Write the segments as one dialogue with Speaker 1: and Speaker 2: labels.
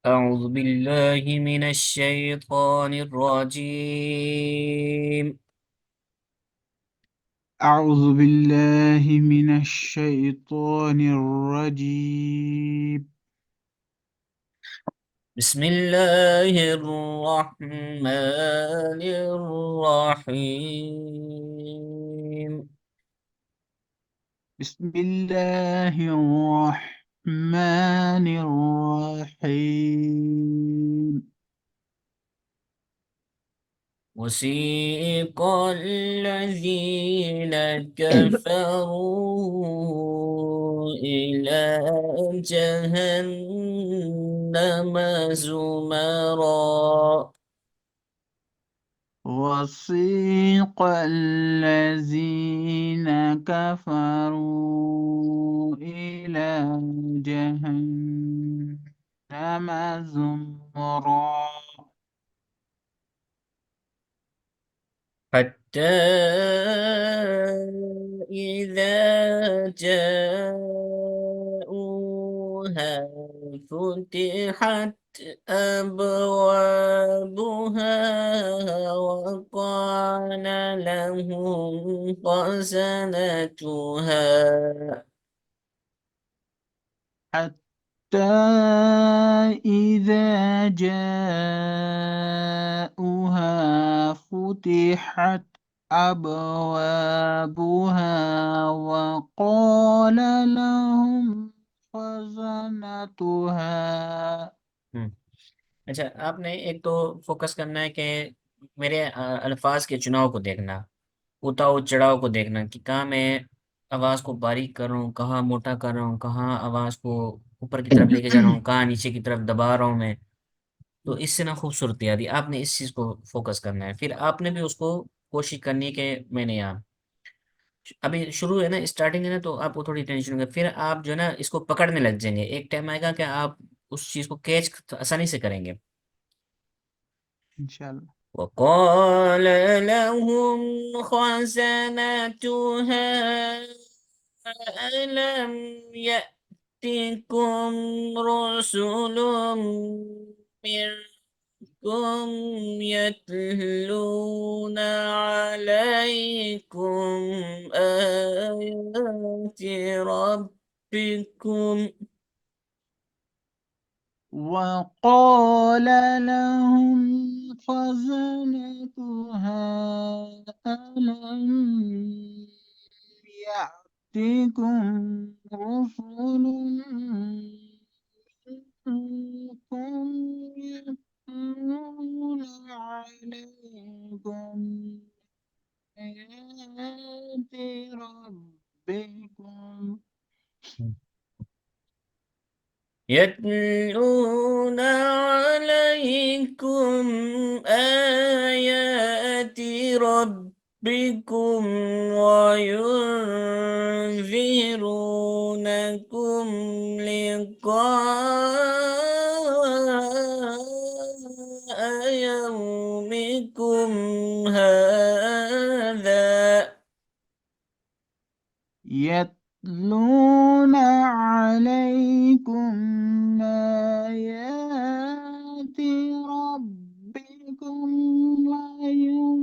Speaker 1: أعوذ بالله من الشيطان الرجيم.
Speaker 2: أعوذ بالله من الشيطان الرجيم.
Speaker 1: بسم الله الرحمن الرحيم.
Speaker 2: بسم الله الرحمن الرحيم.
Speaker 1: وسيق الذين كفروا إلى جهنم زمرا.
Speaker 2: وسيق الذين كفروا إلى جهنم زمرا.
Speaker 1: حتى إذا جاءوها فتحت أبوابها وقال لهم خزنتها.
Speaker 2: حتى إذا جاءوها فتحت أبوابها وقال لهم خزنتها.
Speaker 1: हम्म। अच्छा, आपने एक तो फोकस करना है कि मेरे अल्फाज के चुनाव को देखना, उतार चढ़ाव को देखना कि कहाँ मैं आवाज को बारीक कर रहा हूँ, कहाँ मोटा कर रहा हूँ, कहाँ आवाज को ऊपर की तरफ लेके जा रहा हूँ, कहाँ नीचे की तरफ दबा रहा हूँ मैं। तो इससे ना खूबसूरती आती है। आपने इस चीज को फोकस करना है, फिर आपने भी उसको कोशिश करनी है कि मैंने यहाँ अभी शुरू है ना, स्टार्टिंग है ना, तो आपको थोड़ी टेंशन होगी, फिर आप जो है ना इसको पकड़ने लग जाएंगे। एक टाइम आएगा कि आप उस चीज को कैच आसानी से करेंगे।
Speaker 2: इंशाल्लाह।
Speaker 1: وقال لهم خزنتها ألم يأتكم رسل منكم يتلون عليكم آيات ربكم.
Speaker 2: وقال لهم خزنتها ألم يأتكم رسل منكم يتلون عليكم آيات ربكم.
Speaker 1: يتلون عليكم آيات ربكم وينذرونكم لقاء يومكم هذا.
Speaker 2: يتلون عليكم آيات ربكم وينذرونكم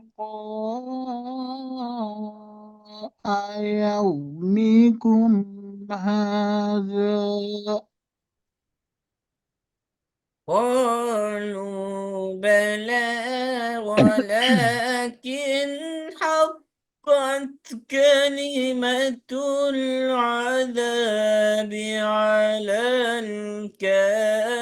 Speaker 2: لقاء يومكم هذا.
Speaker 1: قالوا بلى ولكن حقت كلمة العذاب على الكافرين.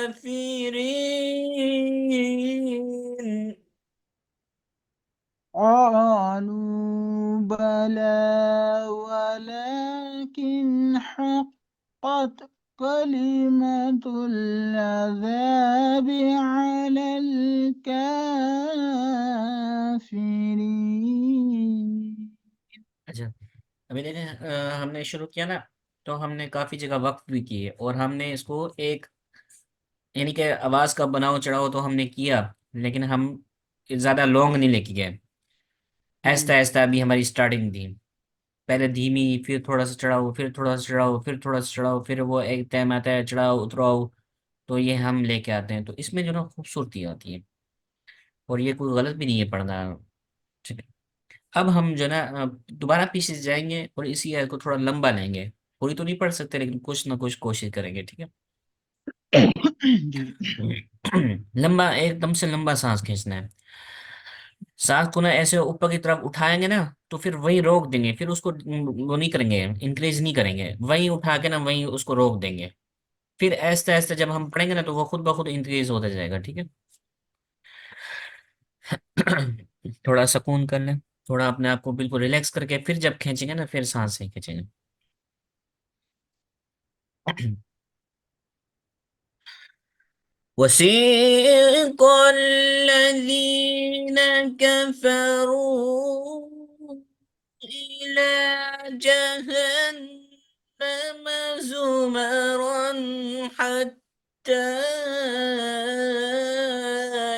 Speaker 2: قالوا بلى ولكن حقت كلمة العذاب على الكافرين.
Speaker 1: अच्छा, अभी देखें, हमने शुरू किया ना, तो हमने काफी जगह वक्त भी की है और हमने इसको एक यानी कि आवाज का बनाओ चढ़ाओ तो हमने किया, लेकिन हम ज्यादा लॉन्ग नहीं लेके गए। आहिस्ता
Speaker 2: हम्म।
Speaker 1: आहिस्ता अभी हमारी स्टार्टिंग थी। पहले धीमी, फिर थोड़ा सा चढ़ाओ, फिर थोड़ा सा चढ़ाओ, फिर थोड़ा सा चढ़ाओ, फिर वो एक टाइम आता है चढ़ाओ उतराओ। तो ये हम लेके आते हैं, तो इसमें जो ना खूबसूरती आती है, और ये कोई गलत भी नहीं है पढ़ना। ठीक है। अब हम जो ना दोबारा पीछे जाएंगे और इसी आयत को थोड़ा लंबा लेंगे। पूरी तो नहीं पढ़ सकते, लेकिन कुछ ना कुछ कोशिश करेंगे, ठीक है।
Speaker 2: जी।
Speaker 1: लंबा, एकदम से लंबा सांस खींचना है। सांस को ना ऐसे ऊपर की तरफ उठाएंगे ना, तो फिर वही रोक देंगे, फिर उसको वो नहीं करेंगे, इंक्रीज नहीं करेंगे, वही उठा के ना वही उसको रोक देंगे। फिर ऐसे ऐसे जब हम पढ़ेंगे ना, तो वो खुद ब खुद इंक्रीज होता जाएगा, ठीक है। थोड़ा सुकून कर लें, थोड़ा अपने आप को बिल्कुल रिलैक्स करके फिर जब खींचेंगे ना, फिर सांस से खींचेंगे। وسيق الذين كفروا إلى جهنم زمرا حتى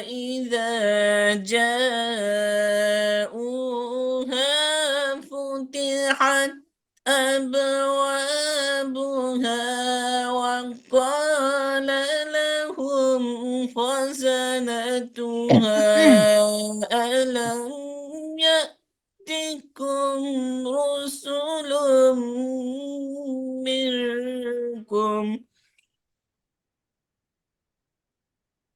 Speaker 1: إذا جاءوها فتحت أبوابها وقال لهم خزنتها ألم يأتكم رسل منكم.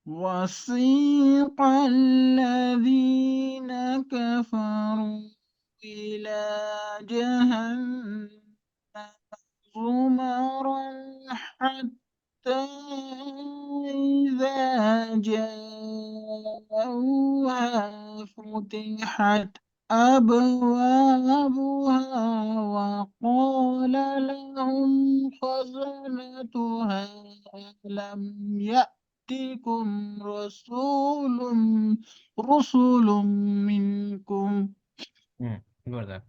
Speaker 2: وسيق الذين كفروا إلى جهنم زمرا حتى إذا جاءوها فتحت أبوابها وقال لهم خزنتها ألم يأتكم رسل منكم.
Speaker 1: जोरदार।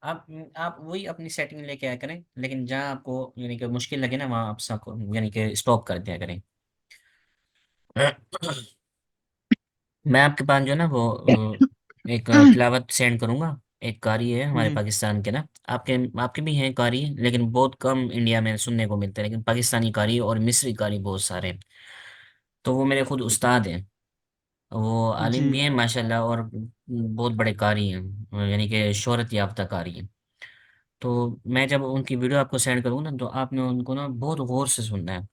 Speaker 1: आप वही अपनी सेटिंग लेके आया करें, लेकिन जहाँ आपको यानी कि मुश्किल लगे ना, वहाँ आप सबको यानी कि स्टॉप कर दिया करें। मैं आपके पास जो ना वो एक तिलावत सेंड करूंगा। एक कारी है हमारे
Speaker 2: जी
Speaker 1: पाकिस्तान के ना, आपके आपके भी हैं कारी, लेकिन बहुत कम इंडिया में सुनने को मिलते हैं, लेकिन पाकिस्तानी कारी और मिस्री कारी बहुत सारे हैं। तो वो मेरे खुद उस्ताद हैं, वो आलिम भी
Speaker 2: जी।
Speaker 1: हैं माशाल्लाह, और बहुत बड़े कारी हैं, यानी कि शोहरत याफ्ता कारी हैं। तो मैं जब उनकी वीडियो आपको सेंड करूँगा ना, तो आपने उनको ना बहुत गौर से सुनना है,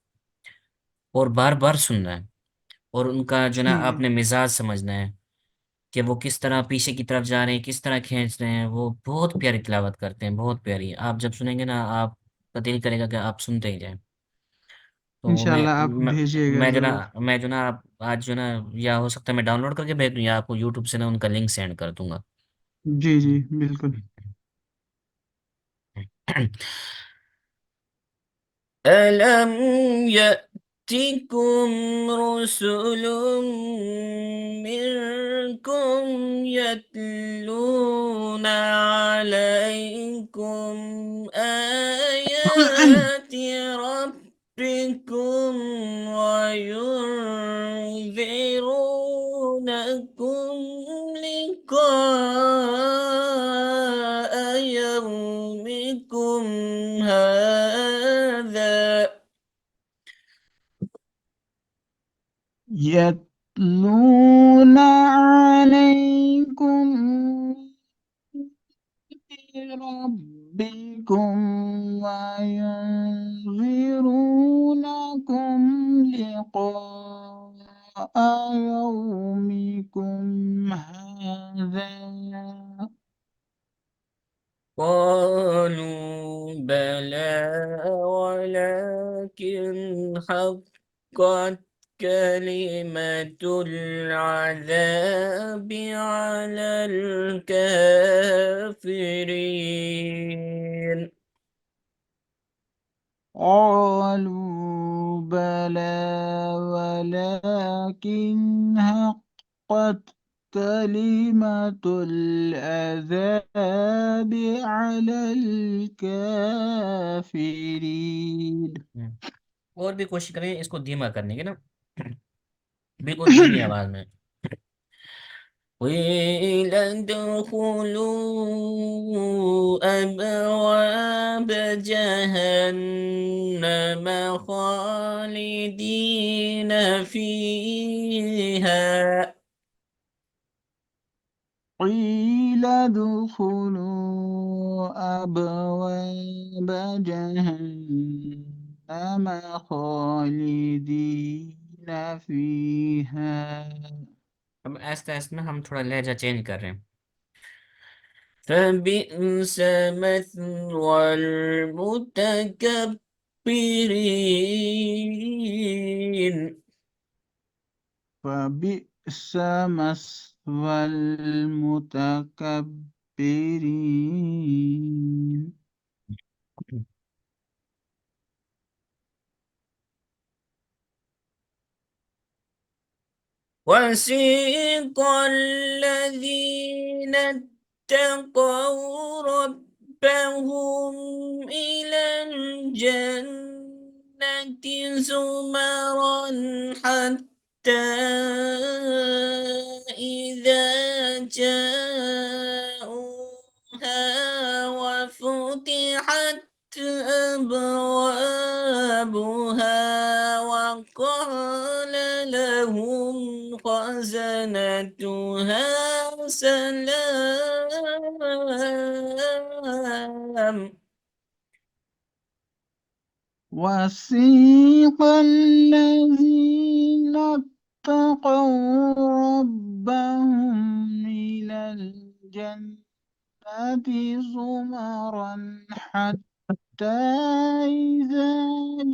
Speaker 1: और बार बार सुनना है, और उनका जो ना
Speaker 2: ठीक है
Speaker 1: आपने मिजाज समझना है, कि वो किस तरह पीछे की तरफ जा रहे हैं, किस तरह खींच रहे हैं। वो बहुत प्यारी तिलावत करते हैं, बहुत प्यारी। आप जब सुनेंगे ना, आप का दिल करेगा कि आप सुनते ही जाएं। तो वो मैं
Speaker 2: इंशाल्लाह आप
Speaker 1: मैं,
Speaker 2: भेजिएगा
Speaker 1: मैं जो
Speaker 2: ज़रूर।
Speaker 1: ना मैं जो ना आप आज जो ना, या हो सकता है मैं डाउनलोड करके भेज दूँ, या आपको यूट्यूब से ना उनका लिंक सेंड कर दूंगा।
Speaker 2: जी जी बिल्कुल।
Speaker 1: ألم يأتكم رسل منكم يتلون عليكم آيات ربكم وينذرونكم لقاء يومكم هذا.
Speaker 2: يتلون عليكم ربكم وينذرونكم لقاء يومكم هذا.
Speaker 1: قالوا بلى ولكن حقت كلمة العذاب على الكافرين.
Speaker 2: قالوا بلى ولكن حقت كلمة العذاب على الكافرين.
Speaker 1: और भी कोशिश करें इसको धीमा करने की ना, बिल्कुल धीमी आवाज में। قيل ادخلوا أبواب جهنم خالدين فيها.
Speaker 2: قيل ادخلوا أبواب جهنم خالدين فيها.
Speaker 1: अब आस्ते आस्ते ना हम थोड़ा लहजा चेंज कर रहे हैं। فبئس مثوى المتكبرين.
Speaker 2: فبئس مثوى المتكبرين.
Speaker 1: وسيق الذين اتقوا ربهم إلى الجنة زمرا حتى إذا جاءوها وفتحت أبوابها وقال لهم خزنتها سلام.
Speaker 2: وسيق الذين اتقوا ربهم إلى الجنة زمرا حتى إذا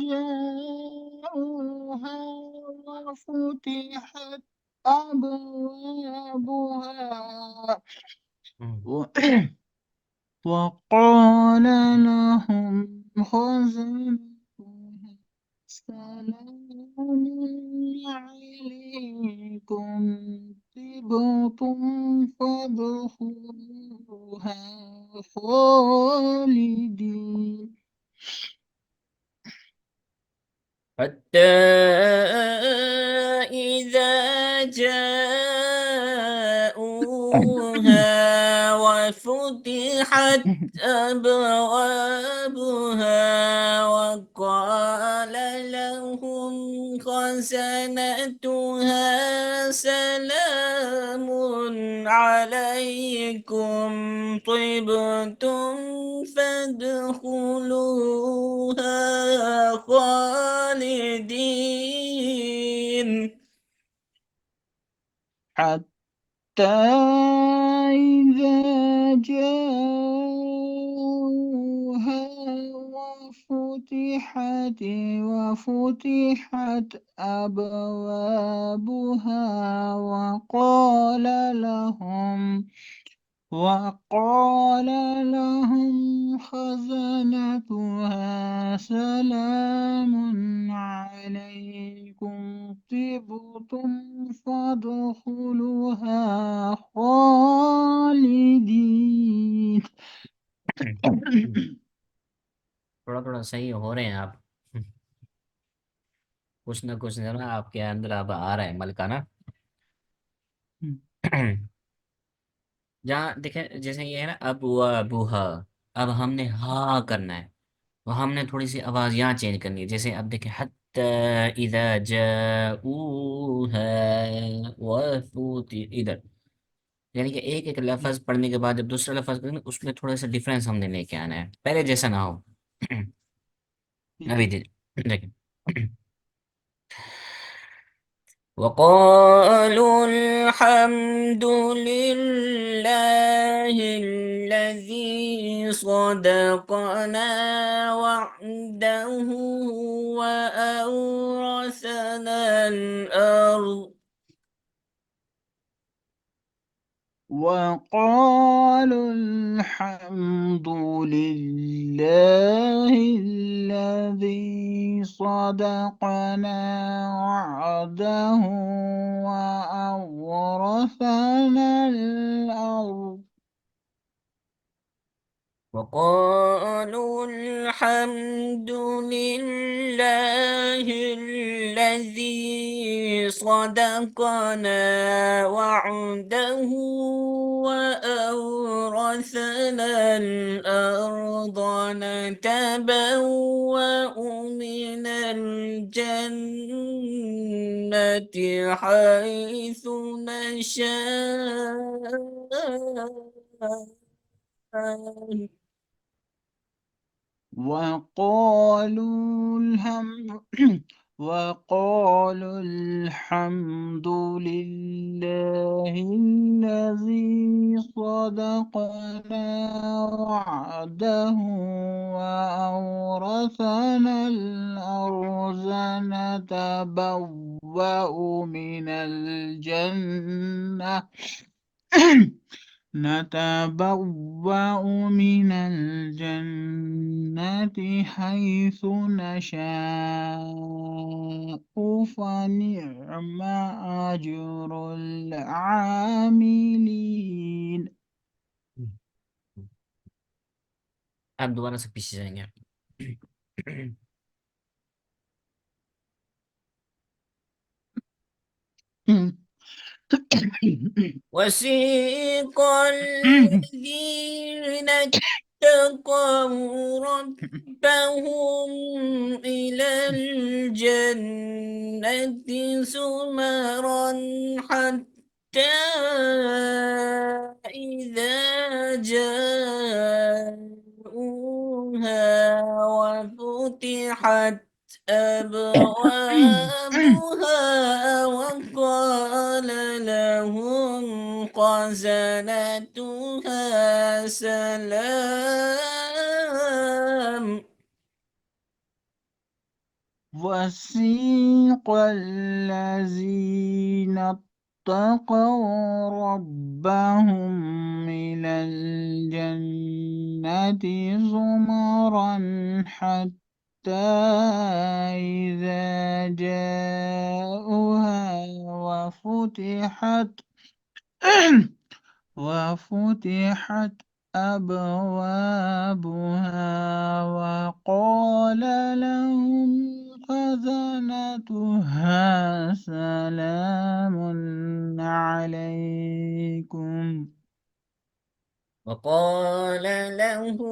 Speaker 2: جاءوها وفتحت أبوابها وقال لهم خزنتها سلام عليكم طبتم فادخلوها خالدين.
Speaker 1: حتى إذا جاءوها وفتحت أبوابها وقال لهم خزنتها سلام عليكم طبتم فادخلوها خالدين.
Speaker 2: حتى إذا جاءوها وفتحت أبوابها وقال لهم خزنتها سلام عليكم طبتم فادخلوها خالدين.
Speaker 1: थोड़ा थोड़ा सही हो रहे हैं आप। कुछ ना कुछ ना आपके अंदर अब आ रहा है मलका ना। जहाँ देखे जैसे ये है ना अब हुआ बुहा। अब हमने हा करना है। तो हमने थोड़ी सी आवाज यहाँ चेंज करनी है। जैसे अब देखे हत्ता इधर जाऊहा वफूती इधर। यानी कि एक एक लफ्ज पढ़ने के बाद जब दूसरा लफ्ज पढ़ेंगे उसमें थोड़ा सा डिफरेंस हमने लेके आना है, पहले जैसा ना हो। अभी देखिए। وقالوا الحمد لله الذي صدقنا وعده وأورثنا الأرض.
Speaker 2: وقالوا الحمد لله الذي صدقنا وعده وأورثنا الأرض.
Speaker 1: وقالوا الحمد لله الذي صدقنا وعده وأورثنا الأرض نتبوأ من الجنة حيث نشاء.
Speaker 2: وقالوا الحمد وقالوا الحمد لله الذي صدقنا وعده وأورثنا الأرض نتبوأ من الجنة نتبوأ من الجنة حيث نشاء فنعم أجر العاملين.
Speaker 1: आप दोबारा से पीछे जाएंगे। وسيق الذين اتقوا ربهم إلى الجنة زمرا حتى إذا جاءوها وفتحت أبوابها وقال لهم خزنتها سلام.
Speaker 2: وسيق الذين اتقوا ربهم إلى الجنة زمرا حتى إذا جاءوها وفتحت أبوابها وقال لهم خزنتها سلام عليكم.
Speaker 1: وقال لهم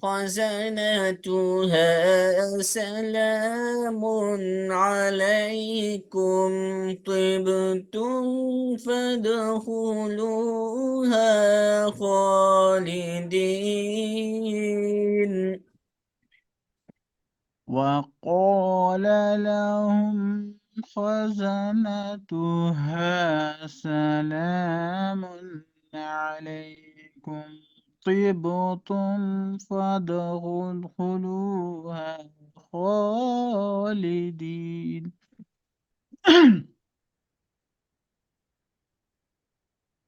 Speaker 1: خزنتها سلام عليكم طبتم فادخلوها خالدين.
Speaker 2: وقال لهم خزنتها سلام عليكم طبتم فادخلوها خالدين.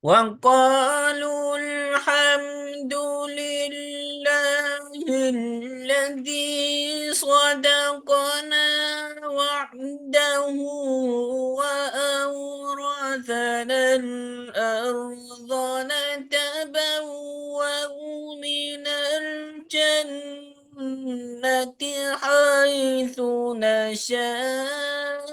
Speaker 1: وقالوا الحمد لله الذي صدقنا وعده وأورثنا الأرض نتبوأ من الجنة حيث نشاء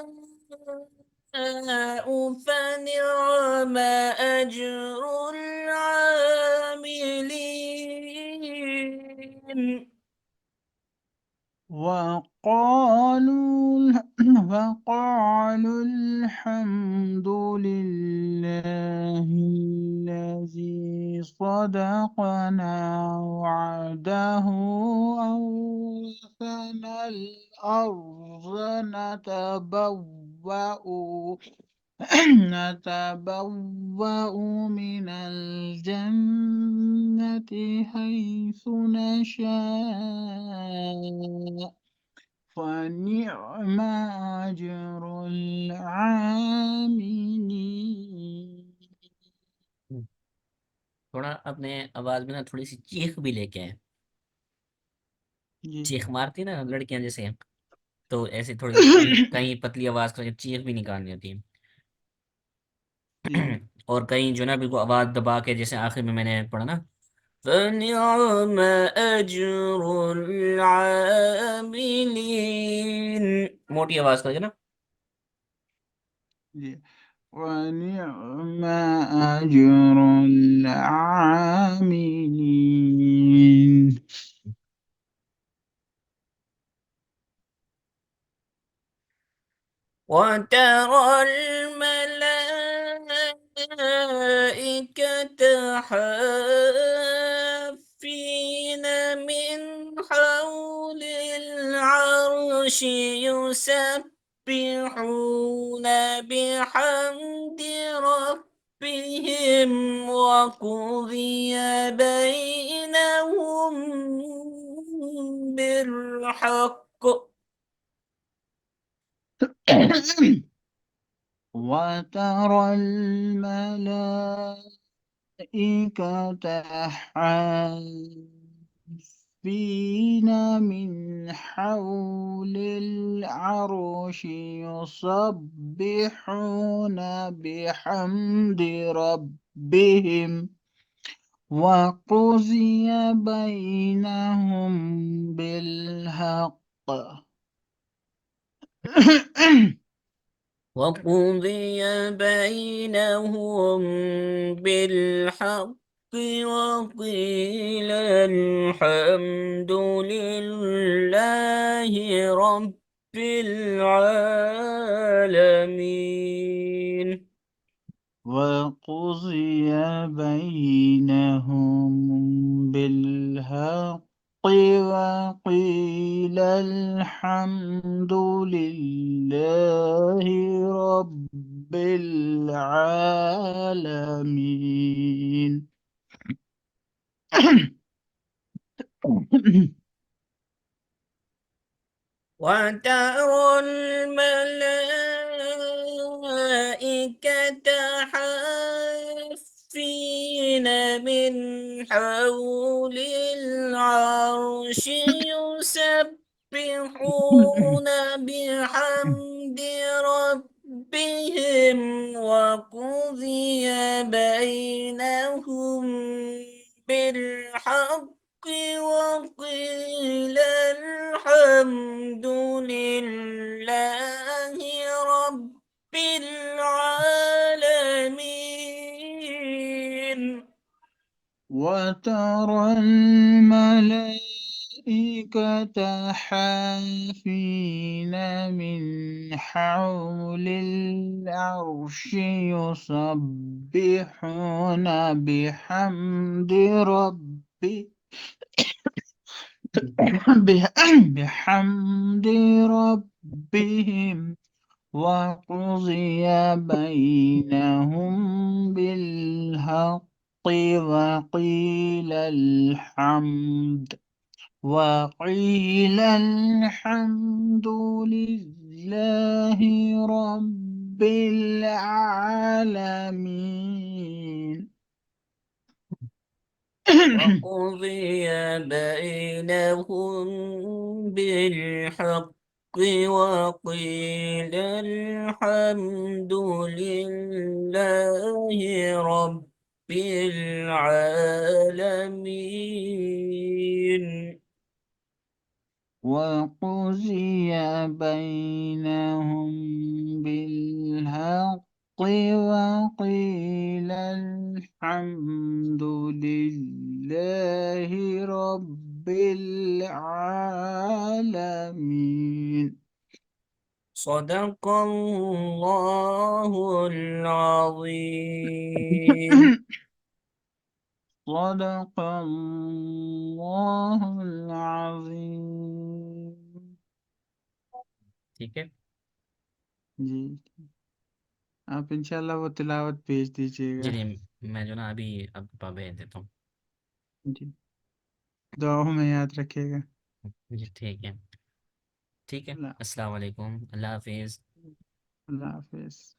Speaker 1: فنعم أجر العاملين.
Speaker 2: وقالوا الحمد لله الذي صدقنا وعده أورثنا الأرض نتبوأ من الجنة حيث نشاء فنعم أجر العاملين.
Speaker 1: थोड़ा अपने आवाज में ना थोड़ी सी चीख भी लेके आए।
Speaker 2: जी।
Speaker 1: चीख मारती ना लड़कियां जैसे, तो ऐसे थोड़ी कहीं कहीं पतली आवाज करके चीख भी निकालनी होती है।
Speaker 2: जी।
Speaker 1: और कहीं जो ना बिल्कुल आवाज दबा के, जैसे आखिर में मैंने पढ़ा ना, فنعم أجر العاملين, मोटी आवाज करके ना।
Speaker 2: जी। ونعم أجر العاملين.
Speaker 1: وترى الملائكة حافين من حول العرش يسبحون بحمد ربهم وقضي بينهم بالحق.
Speaker 2: وترى الملائكة حافين من حول العرش يسبحون بحمد ربهم وقضي بينهم بالحق.
Speaker 1: وقضي بينهم بالحق وقيل الحمد لله رب العالمين.
Speaker 2: وقضي بينهم بالحق وقيل الحمد لله رب العالمين.
Speaker 1: وترى الملائكة حافين من حول العرش يسبحون بحمد ربهم وقضي بينهم بالحق وقيل الحمد لله رب العالمين.
Speaker 2: وترى الملائكة حافين من حول العرش يسبحون بحمد ربي بحمد ربهم وقضي بينهم بالحق وقيل الحمد لله رب العالمين.
Speaker 1: وقضي بينهم بالحق وقيل الحمد لله رب العالمين.
Speaker 2: وقضي بينهم بالحق وقيل الحمد لله رب العالمين.
Speaker 1: صدق الله العظيم.
Speaker 2: صدق الله العظيم.
Speaker 1: ठीक है।
Speaker 2: जी, आप इंशाल्लाह वो तिलावत भेज
Speaker 1: जी
Speaker 2: दीजिएगा।
Speaker 1: नहीं, मैं जो ना अभी अब भेज देता हूँ।
Speaker 2: जी, दुआओं में याद रखिएगा।
Speaker 1: जी ठीक है। ठीक है।
Speaker 2: अल्लाह
Speaker 1: अस्सलाम वालेकुम, अल्लाह हाफिज़।
Speaker 2: अल्लाह हाफिज।